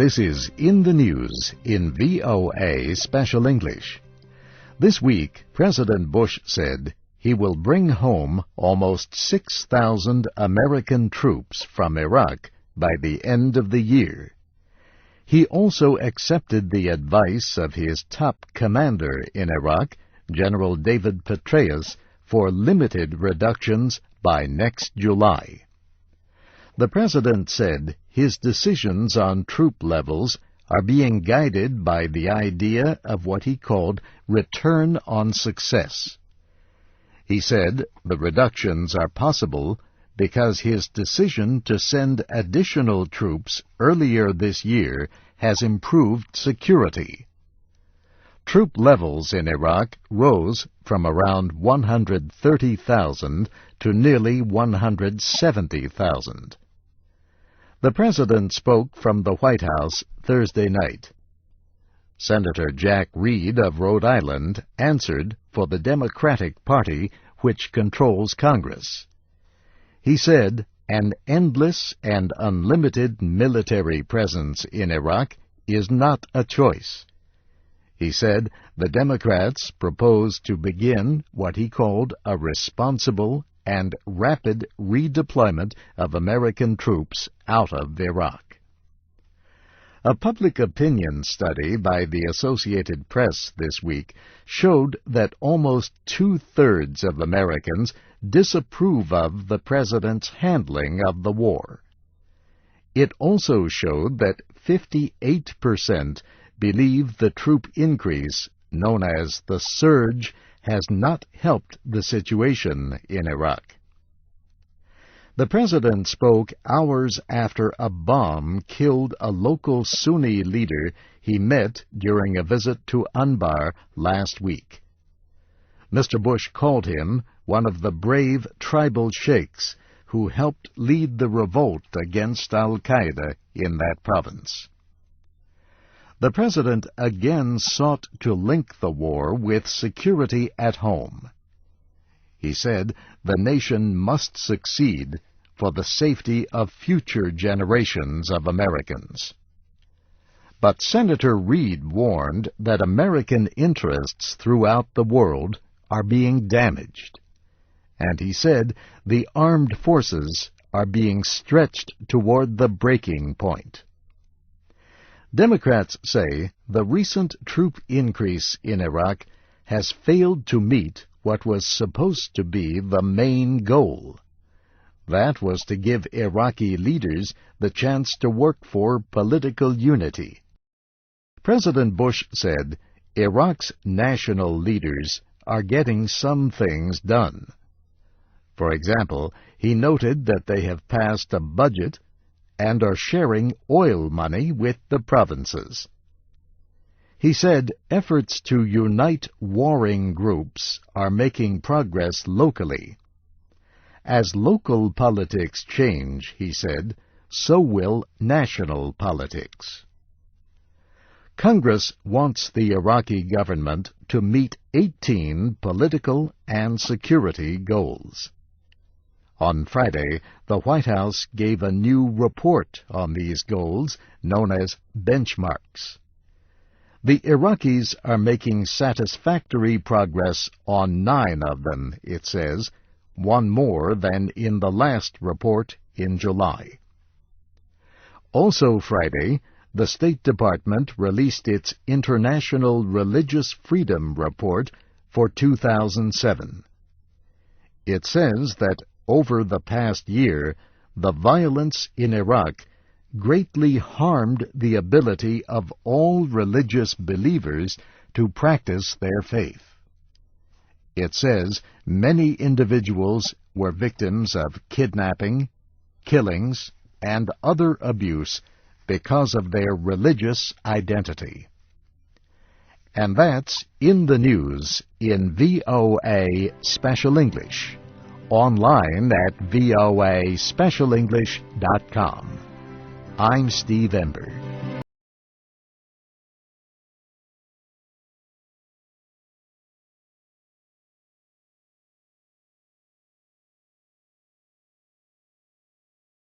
This is In the News in VOA Special English. This week, President Bush said he will bring home almost 6,000 American troops from Iraq by the end of the year. He also accepted the advice of his top commander in Iraq, General David Petraeus, for limited reductions by next July. The President said his decisions on troop levels are being guided by the idea of what he called return on success. He said the reductions are possible because his decision to send additional troops earlier this year has improved security. Troop levels in Iraq rose from around 130,000 to nearly 170,000. The President spoke from the White House Thursday night. Senator Jack Reed of Rhode Island answered for the Democratic Party, which controls Congress. He said an endless and unlimited military presence in Iraq is not a choice. He said the Democrats proposed to begin what he called a responsible and rapid redeployment of American troops out of Iraq. A public opinion study by the Associated Press this week showed that almost two-thirds of Americans disapprove of the President's handling of the war. It also showed that 58% believe the troop increase, known as the surge, has not helped the situation in Iraq. The President spoke hours after a bomb killed a local Sunni leader he met during a visit to Anbar last week. Mr. Bush called him one of the brave tribal sheikhs who helped lead the revolt against al-Qaeda in that province. The President again sought to link the war with security at home. He said the nation must succeed for the safety of future generations of Americans. But Senator Reed warned that American interests throughout the world are being damaged. And he said the armed forces are being stretched toward the breaking point. Democrats say the recent troop increase in Iraq has failed to meet what was supposed to be the main goal. That was to give Iraqi leaders the chance to work for political unity. President Bush said Iraq's national leaders are getting some things done. For example, he noted that they have passed a budget and are sharing oil money with the provinces. He said efforts to unite warring groups are making progress locally. As local politics change, he said, so will national politics. Congress wants the Iraqi government to meet 18 political and security goals. On Friday, the White House gave a new report on these goals, known as benchmarks. The Iraqis are making satisfactory progress on 9 of them, it says, one more than in the last report in July. Also Friday, the State Department released its International Religious Freedom Report for 2007. It says that over the past year, the violence in Iraq greatly harmed the ability of all religious believers to practice their faith. It says many individuals were victims of kidnapping, killings, and other abuse because of their religious identity. And that's In the News in VOA Special English, online at voaspecialenglish.com. I'm Steve Ember.